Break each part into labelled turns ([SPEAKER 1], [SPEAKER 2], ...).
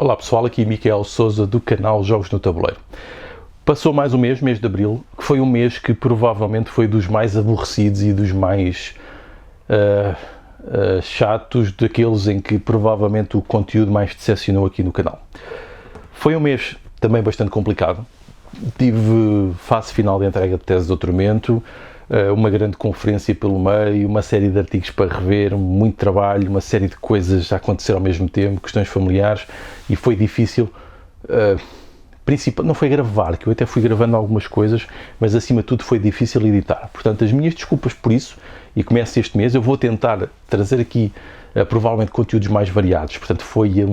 [SPEAKER 1] Olá pessoal, aqui Miquel Sousa do canal Jogos no Tabuleiro. Passou mais um mês de Abril, que foi um mês que provavelmente foi dos mais aborrecidos e dos mais chatos, daqueles em que provavelmente o conteúdo mais decepcionou aqui no canal. Foi um mês também bastante complicado. Tive fase final de entrega de tese de doutoramento, uma grande conferência pelo meio, uma série de artigos para rever, muito trabalho, uma série de coisas a acontecer ao mesmo tempo, questões familiares, e foi difícil, não foi gravar, que eu até fui gravando algumas coisas, mas acima de tudo foi difícil editar. Portanto, as minhas desculpas por isso, e começo este mês, eu vou tentar trazer aqui provavelmente conteúdos mais variados. Portanto, foi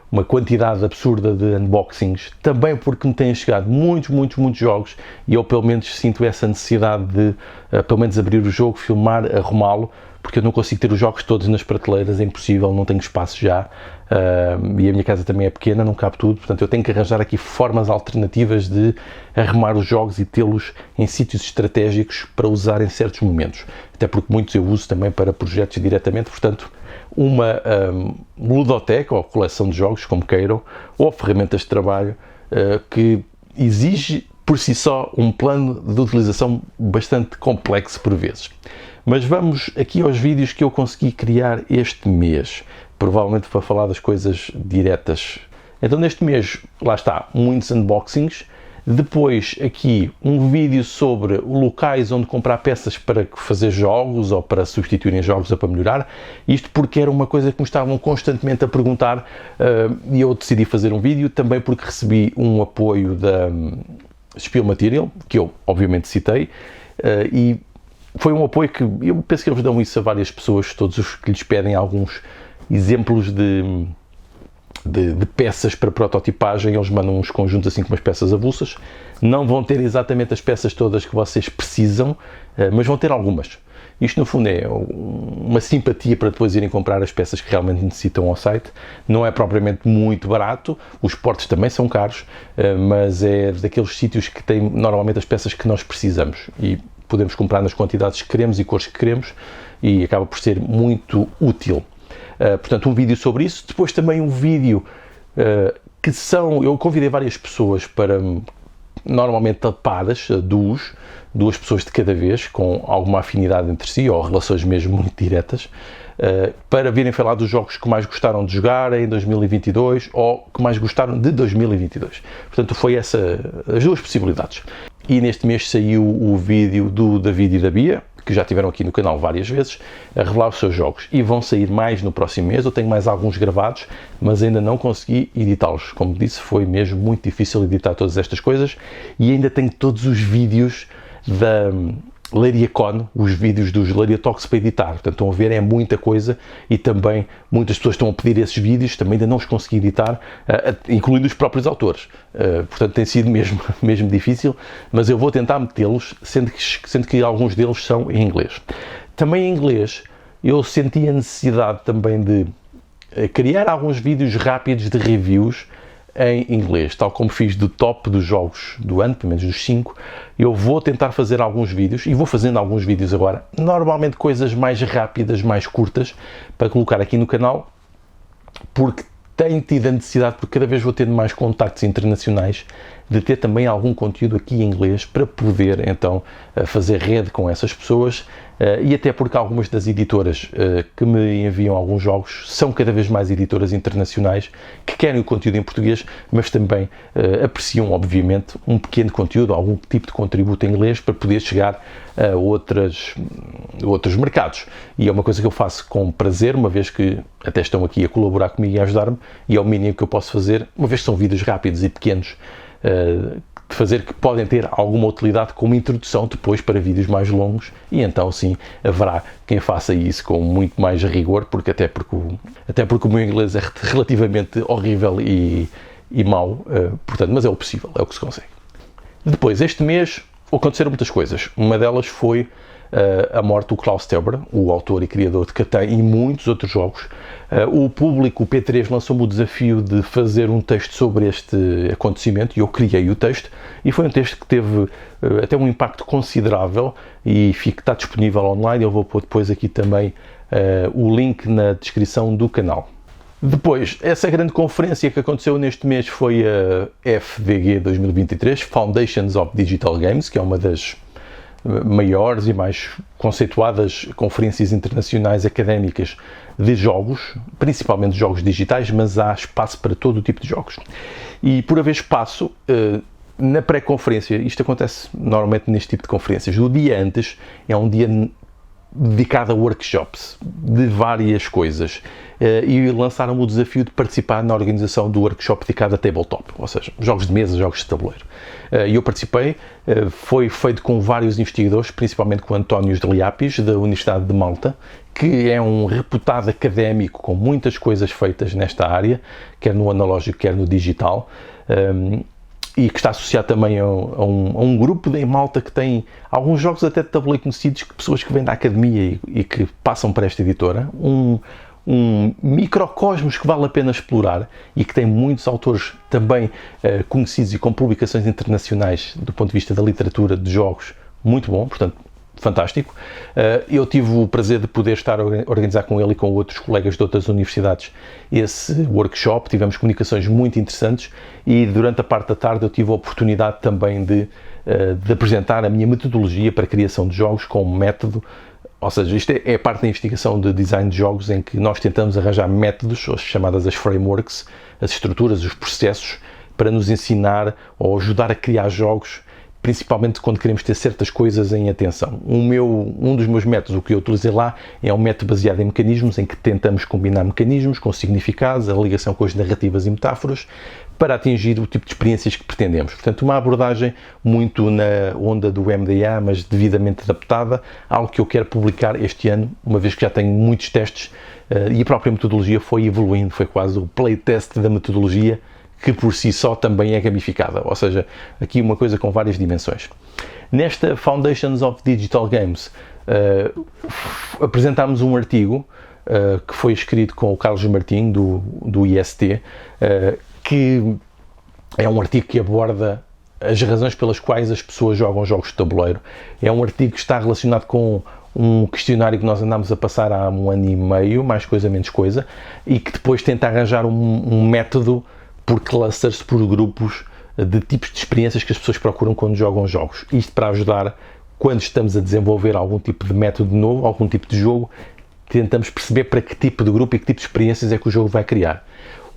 [SPEAKER 1] uma quantidade absurda de unboxings, também porque me têm chegado muitos jogos e eu pelo menos sinto essa necessidade de pelo menos abrir o jogo, filmar, arrumá-lo, porque eu não consigo ter os jogos todos nas prateleiras, é impossível, não tenho espaço já, e a minha casa também é pequena, não cabe tudo, portanto eu tenho que arranjar aqui formas alternativas de arrumar os jogos e tê-los em sítios estratégicos para usar em certos momentos, até porque muitos eu uso também para projetos diretamente, portanto uma ludoteca ou coleção de jogos, como queiram, ou ferramentas de trabalho que exige por si só um plano de utilização bastante complexo por vezes. Mas vamos aqui aos vídeos que eu consegui criar este mês, provavelmente para falar das coisas diretas. Então neste mês, lá está, muitos unboxings. Depois aqui um vídeo sobre locais onde comprar peças para fazer jogos ou para substituírem jogos ou para melhorar. Isto porque era uma coisa que me estavam constantemente a perguntar e eu decidi fazer um vídeo, também porque recebi um apoio da Spiel Material, que eu obviamente citei, e foi um apoio que eu penso que eles dão isso a várias pessoas, todos os que lhes pedem alguns exemplos de peças para prototipagem, eles mandam uns conjuntos assim com umas peças avulsas. Não vão ter exatamente as peças todas que vocês precisam, mas vão ter algumas. Isto no fundo é uma simpatia para depois irem comprar as peças que realmente necessitam ao site. Não é propriamente muito barato, os portos também são caros, mas é daqueles sítios que têm normalmente as peças que nós precisamos e podemos comprar nas quantidades que queremos e cores que queremos e acaba por ser muito útil. Portanto, um vídeo sobre isso. Depois também um vídeo eu convidei várias pessoas para, normalmente tapadas, duas pessoas de cada vez, com alguma afinidade entre si, ou relações mesmo muito diretas, para virem falar dos jogos que mais gostaram de jogar em 2022, ou que mais gostaram de 2022. Portanto, foi as duas possibilidades. E neste mês saiu o vídeo do David e da Bia, que já tiveram aqui no canal várias vezes, a revelar os seus jogos. E vão sair mais no próximo mês. Eu tenho mais alguns gravados, mas ainda não consegui editá-los. Como disse, foi mesmo muito difícil editar todas estas coisas. E ainda tenho todos os vídeos da Lariacon, os vídeos dos Laria Talks para editar. Portanto, estão a ver, é muita coisa e também muitas pessoas estão a pedir esses vídeos, também ainda não os consegui editar, incluindo os próprios autores. Portanto, tem sido mesmo difícil, mas eu vou tentar metê-los, sendo que alguns deles são em inglês. Também em inglês, eu senti a necessidade também de criar alguns vídeos rápidos de reviews em inglês, tal como fiz do top dos jogos do ano, pelo menos dos 5, eu vou tentar fazer alguns vídeos, e vou fazendo alguns vídeos agora, normalmente coisas mais rápidas, mais curtas, para colocar aqui no canal, porque tenho tido a necessidade, porque cada vez vou tendo mais contactos internacionais, de ter também algum conteúdo aqui em inglês para poder então fazer rede com essas pessoas e até porque algumas das editoras que me enviam alguns jogos são cada vez mais editoras internacionais que querem o conteúdo em português, mas também apreciam obviamente um pequeno conteúdo, algum tipo de contributo em inglês para poder chegar a outros mercados. E é uma coisa que eu faço com prazer, uma vez que até estão aqui a colaborar comigo e a ajudar-me, e é o mínimo que eu posso fazer, uma vez que são vídeos rápidos e pequenos, de fazer, que podem ter alguma utilidade como introdução depois para vídeos mais longos, e então sim haverá quem faça isso com muito mais rigor, até porque o meu inglês é relativamente horrível e mau, portanto, mas é o possível, é o que se consegue. Depois, este mês aconteceram muitas coisas. Uma delas foi a morte do Klaus Teuber, o autor e criador de Catan e muitos outros jogos. O público, o P3, lançou-me o desafio de fazer um texto sobre este acontecimento e eu criei o texto, e foi um texto que teve até um impacto considerável e está disponível online. Eu vou pôr depois aqui também o link na descrição do canal. Depois, essa grande conferência que aconteceu neste mês foi a FDG 2023, Foundations of Digital Games, que é uma das maiores e mais conceituadas conferências internacionais académicas de jogos, principalmente jogos digitais, mas há espaço para todo o tipo de jogos. E por haver espaço, na pré-conferência, isto acontece normalmente neste tipo de conferências, o dia antes é um dia dedicado a workshops de várias coisas, e lançaram o desafio de participar na organização do workshop dedicado a tabletop, ou seja, jogos de mesa, jogos de tabuleiro. E eu participei, foi feito com vários investigadores, principalmente com António Liapis, da Universidade de Malta, que é um reputado académico com muitas coisas feitas nesta área, quer no analógico, quer no digital, e que está associado também a um grupo em Malta que tem alguns jogos até de tabuleiro conhecidos, que pessoas que vêm da academia e que passam para esta editora, um microcosmos que vale a pena explorar e que tem muitos autores também conhecidos e com publicações internacionais do ponto de vista da literatura de jogos, muito bom, portanto, fantástico. Eu tive o prazer de poder estar a organizar com ele e com outros colegas de outras universidades esse workshop, tivemos comunicações muito interessantes e durante a parte da tarde eu tive a oportunidade também de apresentar a minha metodologia para a criação de jogos com um método. Ou seja, isto é a parte da investigação de design de jogos em que nós tentamos arranjar métodos, as chamadas as frameworks, as estruturas, os processos, para nos ensinar ou ajudar a criar jogos, principalmente quando queremos ter certas coisas em atenção. Um dos meus métodos, o que eu utilizei lá, é um método baseado em mecanismos, em que tentamos combinar mecanismos com significados, a ligação com as narrativas e metáforas, para atingir o tipo de experiências que pretendemos. Portanto, uma abordagem muito na onda do MDA, mas devidamente adaptada, algo que eu quero publicar este ano, uma vez que já tenho muitos testes e a própria metodologia foi evoluindo, foi quase o playtest da metodologia, que por si só também é gamificada, ou seja, aqui uma coisa com várias dimensões. Nesta Foundations of Digital Games, apresentámos um artigo que foi escrito com o Carlos Martim, do IST, que é um artigo que aborda as razões pelas quais as pessoas jogam jogos de tabuleiro. É um artigo que está relacionado com um questionário que nós andámos a passar há 1 ano e meio, mais coisa, menos coisa, e que depois tenta arranjar um método por clusters, por grupos de tipos de experiências que as pessoas procuram quando jogam jogos. Isto para ajudar, quando estamos a desenvolver algum tipo de método novo, algum tipo de jogo, tentamos perceber para que tipo de grupo e que tipo de experiências é que o jogo vai criar.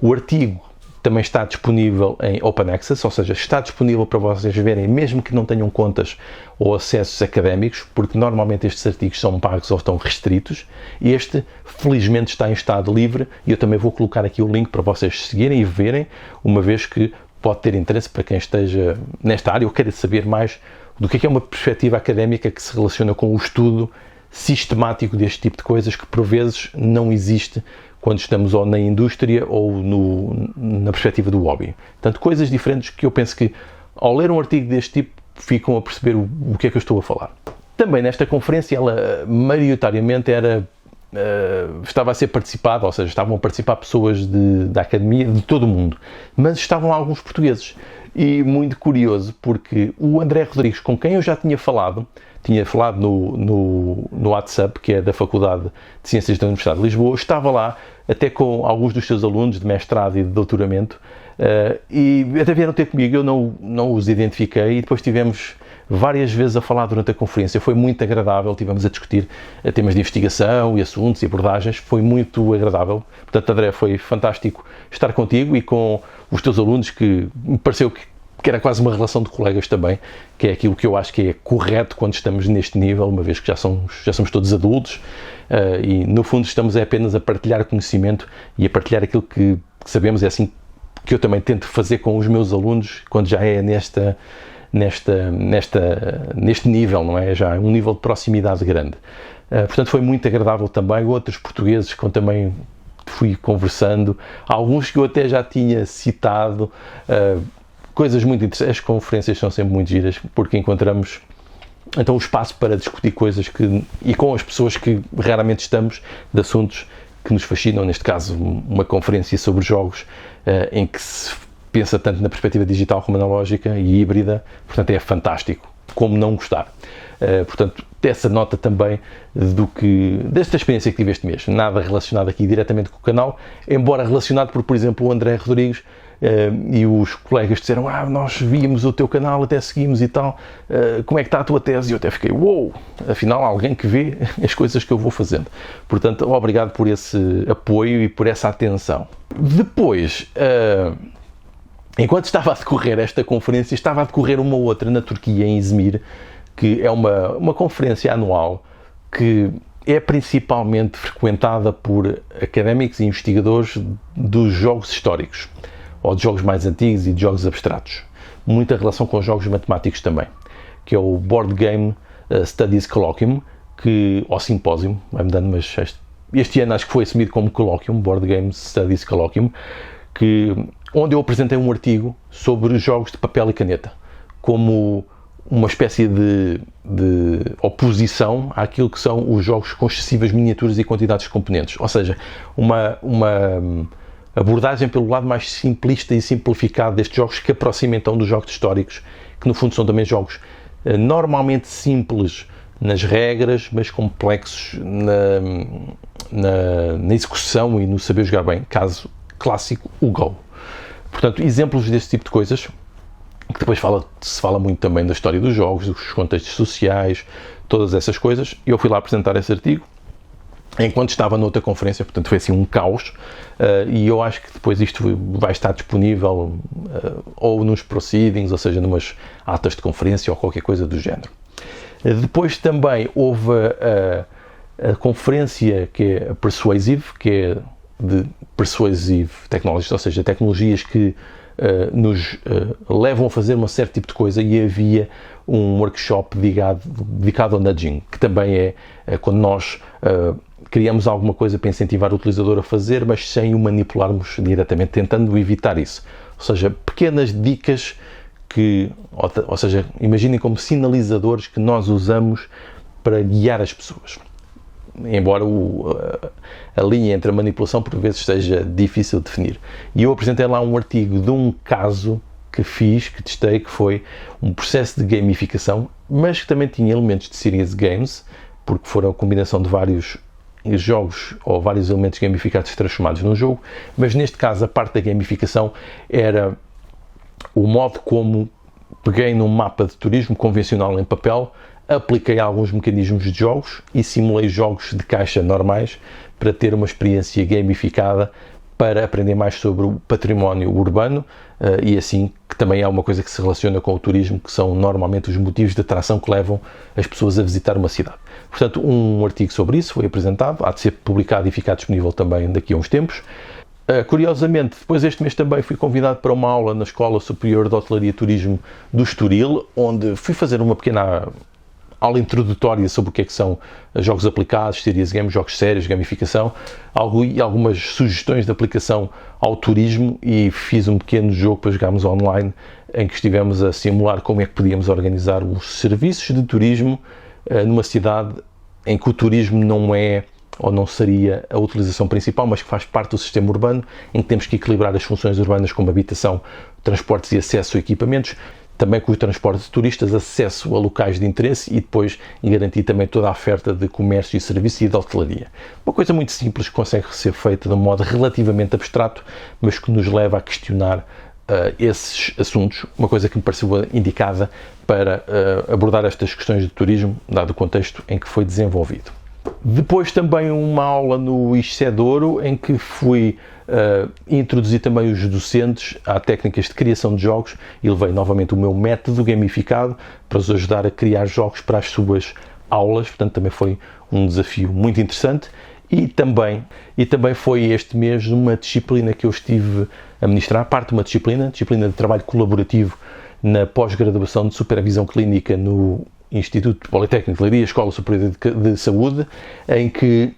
[SPEAKER 1] O artigo também está disponível em Open Access, ou seja, está disponível para vocês verem, mesmo que não tenham contas ou acessos académicos, porque normalmente estes artigos são pagos ou estão restritos. Este, felizmente, está em estado livre e eu também vou colocar aqui o link para vocês seguirem e verem, uma vez que pode ter interesse para quem esteja nesta área ou queira saber mais do que é uma perspectiva académica que se relaciona com o estudo sistemático deste tipo de coisas que, por vezes, não existe quando estamos ou na indústria ou na perspectiva do hobby. Portanto, coisas diferentes que eu penso que, ao ler um artigo deste tipo, ficam a perceber o que é que eu estou a falar. Também nesta conferência, ela maioritariamente estava a ser participada, ou seja, estavam a participar pessoas da academia de todo o mundo, mas estavam lá alguns portugueses. E muito curioso, porque o André Rodrigues, com quem eu já tinha falado no WhatsApp, que é da Faculdade de Ciências da Universidade de Lisboa, estava lá até com alguns dos seus alunos de mestrado e de doutoramento, e até vieram ter comigo, eu não os identifiquei, e depois tivemos várias vezes a falar durante a conferência, foi muito agradável, tivemos a discutir temas de investigação e assuntos e abordagens, foi muito agradável. Portanto, André, foi fantástico estar contigo e com os teus alunos, que me pareceu que era quase uma relação de colegas também, que é aquilo que eu acho que é correto quando estamos neste nível, uma vez que já somos todos adultos, e no fundo estamos apenas a partilhar conhecimento e a partilhar aquilo que sabemos. É assim que eu também tento fazer com os meus alunos, quando já é neste nível, não é? Já é um nível de proximidade grande. Portanto, foi muito agradável também. Outros portugueses com também fui conversando, alguns que eu até já tinha citado, coisas muito interessantes. As conferências são sempre muito giras, porque encontramos então o espaço para discutir coisas e com as pessoas que raramente estamos, de assuntos que nos fascinam. Neste caso, uma conferência sobre jogos, em que se pensa tanto na perspectiva digital como analógica e híbrida, portanto é fantástico, como não gostar. Portanto, essa nota também desta experiência que tive este mês. Nada relacionado aqui diretamente com o canal, embora relacionado por exemplo, o André Rodrigues e os colegas disseram, nós víamos o teu canal, até seguimos e tal, como é que está a tua tese? E eu até fiquei, afinal alguém que vê as coisas que eu vou fazendo. Portanto, obrigado por esse apoio e por essa atenção. Depois, enquanto estava a decorrer esta conferência, estava a decorrer uma outra na Turquia, em Izmir, que é uma conferência anual que é principalmente frequentada por académicos e investigadores dos jogos históricos, ou de jogos mais antigos e de jogos abstratos. Muita relação com jogos matemáticos também, que é o Board Game Studies Colloquium, ou Simpósio, vai-me dando, mas este ano acho que foi assumido como Colloquium, Board Game Studies Colloquium, onde eu apresentei um artigo sobre jogos de papel e caneta, como uma espécie de oposição àquilo que são os jogos com excessivas miniaturas e quantidades de componentes. Ou seja, uma abordagem pelo lado mais simplista e simplificado destes jogos, que aproxima então dos jogos históricos, que no fundo são também jogos normalmente simples nas regras, mas complexos na execução e no saber jogar bem. Caso clássico, o Go. Portanto, exemplos deste tipo de coisas, que depois se fala muito também da história dos jogos, dos contextos sociais, todas essas coisas. Eu fui lá apresentar esse artigo enquanto estava noutra conferência, portanto foi assim um caos, e eu acho que depois isto vai estar disponível ou nos proceedings, ou seja, numas atas de conferência ou qualquer coisa do género. Depois também houve a conferência que é a Persuasive, que é de Persuasive Technologies, ou seja, tecnologias que nos levam a fazer um certo tipo de coisa, e havia um workshop dedicado ao nudging, que também é quando nós criamos alguma coisa para incentivar o utilizador a fazer, mas sem o manipularmos diretamente, tentando evitar isso. Ou seja, pequenas dicas ou seja, imaginem como sinalizadores que nós usamos para guiar as pessoas. Embora a linha entre a manipulação por vezes seja difícil de definir. E eu apresentei lá um artigo de um caso que testei, que foi um processo de gamificação, mas que também tinha elementos de serious games, porque foram a combinação de vários jogos ou vários elementos gamificados transformados num jogo, mas neste caso a parte da gamificação era o modo como peguei num mapa de turismo convencional em papel, apliquei alguns mecanismos de jogos e simulei jogos de caixa normais para ter uma experiência gamificada, para aprender mais sobre o património urbano e assim, que também é uma coisa que se relaciona com o turismo, que são normalmente os motivos de atração que levam as pessoas a visitar uma cidade. Portanto, um artigo sobre isso foi apresentado, há de ser publicado e ficar disponível também daqui a uns tempos. Curiosamente, depois deste mês também fui convidado para uma aula na Escola Superior de Hotelaria e Turismo do Estoril, onde fui fazer uma pequena aula introdutória sobre o que é que são jogos aplicados, serious games, jogos sérios, gamificação, e algumas sugestões de aplicação ao turismo, e fiz um pequeno jogo para jogarmos online, em que estivemos a simular como é que podíamos organizar os serviços de turismo numa cidade em que o turismo não é ou não seria a utilização principal, mas que faz parte do sistema urbano, em que temos que equilibrar as funções urbanas como habitação, transportes e acesso a equipamentos, também com o transporte de turistas, acesso a locais de interesse e depois garantir também toda a oferta de comércio e serviço e de hotelaria. Uma coisa muito simples que consegue ser feita de um modo relativamente abstrato, mas que nos leva a questionar esses assuntos, uma coisa que me pareceu indicada para abordar estas questões de turismo, dado o contexto em que foi desenvolvido. Depois também uma aula no ISCE Douro, em que fui introduzir também os docentes a técnicas de criação de jogos e levei novamente o meu método gamificado para os ajudar a criar jogos para as suas aulas, portanto também foi um desafio muito interessante. E também foi este mês uma disciplina que eu estive a ministrar, parte de uma disciplina de trabalho colaborativo na pós-graduação de supervisão clínica no Instituto Politécnico de Leiria, Escola Superior de Saúde, em que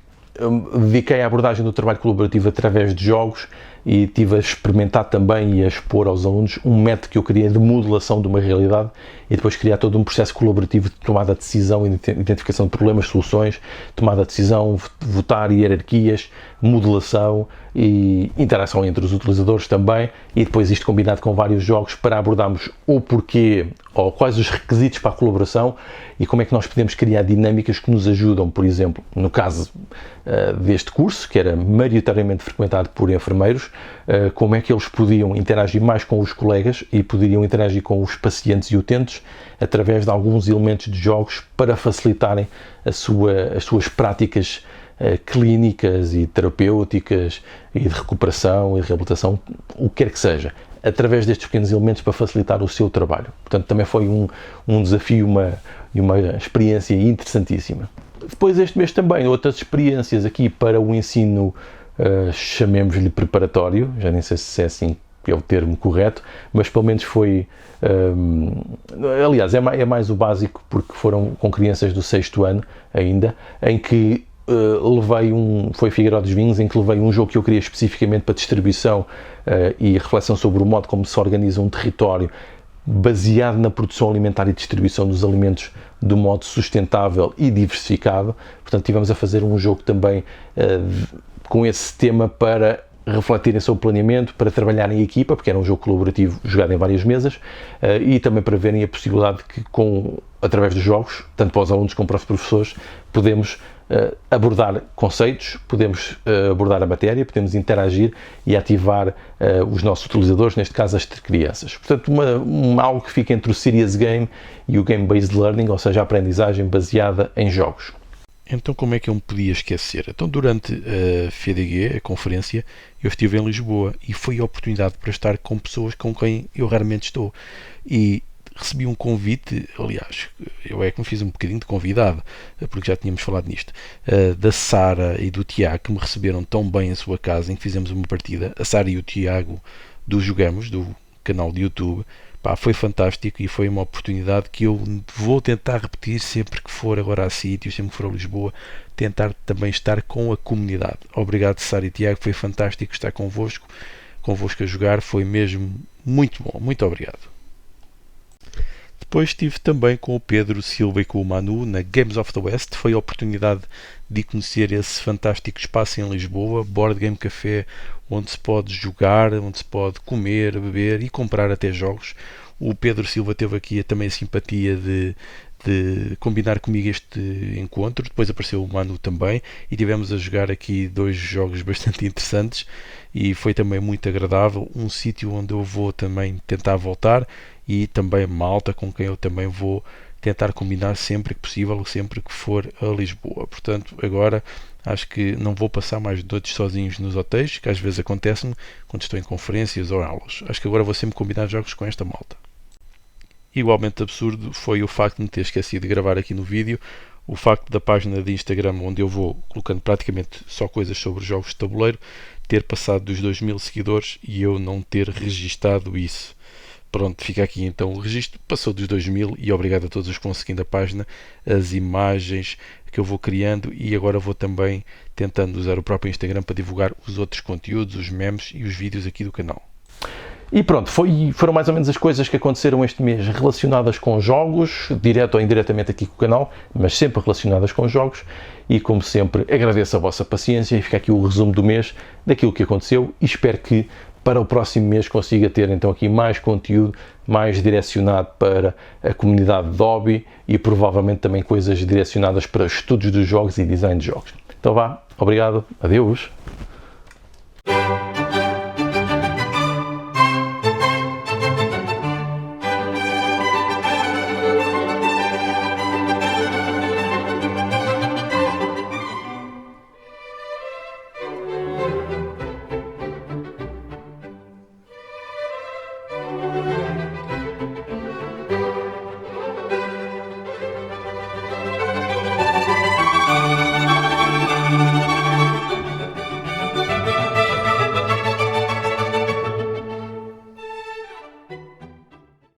[SPEAKER 1] dediquei à abordagem do trabalho colaborativo através de jogos e tive a experimentar também e a expor aos alunos um método que eu queria de modelação de uma realidade e depois criar todo um processo colaborativo de tomada de decisão, identificação de problemas, soluções, tomada de decisão, votar hierarquias, modelação e interação entre os utilizadores também, e depois isto combinado com vários jogos para abordarmos o porquê ou quais os requisitos para a colaboração e como é que nós podemos criar dinâmicas que nos ajudam, por exemplo, no caso deste curso, que era maioritariamente frequentado por enfermeiros, como é que eles podiam interagir mais com os colegas e poderiam interagir com os pacientes e utentes através de alguns elementos de jogos para facilitarem as suas práticas clínicas e terapêuticas e de recuperação e de reabilitação, o que quer que seja, através destes pequenos elementos para facilitar o seu trabalho. Portanto, também foi um desafio e uma experiência interessantíssima. Depois este mês também outras experiências aqui para o ensino, chamemos-lhe preparatório, já nem sei se é assim que é o termo correto, mas pelo menos foi, aliás, é mais o básico, porque foram com crianças do 6º ano ainda, em que foi Figueiró dos Vinhos, em que levei um jogo que eu queria especificamente para distribuição e reflexão sobre o modo como se organiza um território baseado na produção alimentar e distribuição dos alimentos de modo sustentável e diversificado. Portanto, tivemos a fazer um jogo também com esse tema para refletirem sobre o planeamento, para trabalhar em equipa, porque era um jogo colaborativo jogado em várias mesas, e também para verem a possibilidade de que, através dos jogos, tanto para os alunos como para os professores, podemos abordar conceitos, podemos abordar a matéria, podemos interagir e ativar os nossos utilizadores, neste caso as crianças. Portanto, algo que fica entre o Serious Game e o Game-Based Learning, ou seja, a aprendizagem baseada em jogos.
[SPEAKER 2] Então, como é que eu me podia esquecer? Então, durante a FEDG, a conferência, eu estive em Lisboa e foi a oportunidade para estar com pessoas com quem eu raramente estou. E recebi um convite, aliás, eu é que me fiz um bocadinho de convidado, porque já tínhamos falado nisto, da Sara e do Tiago, que me receberam tão bem em sua casa, em que fizemos uma partida. A Sara e o Tiago do Jogamos, do canal de YouTube. Pá, foi fantástico e foi uma oportunidade que eu vou tentar repetir sempre que for agora a sítios, sempre que for a Lisboa, tentar também estar com a comunidade. Obrigado, Sara e Tiago, foi fantástico estar convosco a jogar, foi mesmo muito bom, muito obrigado. Depois estive também com o Pedro Silva e com o Manu na Games of the West. Foi a oportunidade de conhecer esse fantástico espaço em Lisboa, Board Game Café, onde se pode jogar, onde se pode comer, beber e comprar até jogos. O Pedro Silva teve aqui também a simpatia de combinar comigo este encontro. Depois apareceu o Manu também e tivemos a jogar aqui 2 jogos bastante interessantes e foi também muito agradável, um sítio onde eu vou também tentar voltar e também malta com quem eu também vou tentar combinar sempre que possível, sempre que for a Lisboa. Portanto, agora acho que não vou passar mais noites sozinhos nos hotéis, que às vezes acontece-me quando estou em conferências ou aulas. Acho que agora vou sempre combinar jogos com esta malta. Igualmente absurdo foi o facto de me ter esquecido de gravar aqui no vídeo, o facto da página de Instagram, onde eu vou colocando praticamente só coisas sobre jogos de tabuleiro, ter passado dos 2000 seguidores e eu não ter registado isso. Pronto, fica aqui então o registro, passou dos 2000 e obrigado a todos os que vão seguindo a página, as imagens que eu vou criando e agora vou também tentando usar o próprio Instagram para divulgar os outros conteúdos, os memes e os vídeos aqui do canal.
[SPEAKER 1] E pronto, foram mais ou menos as coisas que aconteceram este mês relacionadas com jogos, direto ou indiretamente aqui com o canal, mas sempre relacionadas com jogos. E como sempre, agradeço a vossa paciência e fica aqui o resumo do mês daquilo que aconteceu e espero que para o próximo mês consiga ter então aqui mais conteúdo, mais direcionado para a comunidade de hobby e provavelmente também coisas direcionadas para estudos dos jogos e design de jogos. Então vá, obrigado, adeus!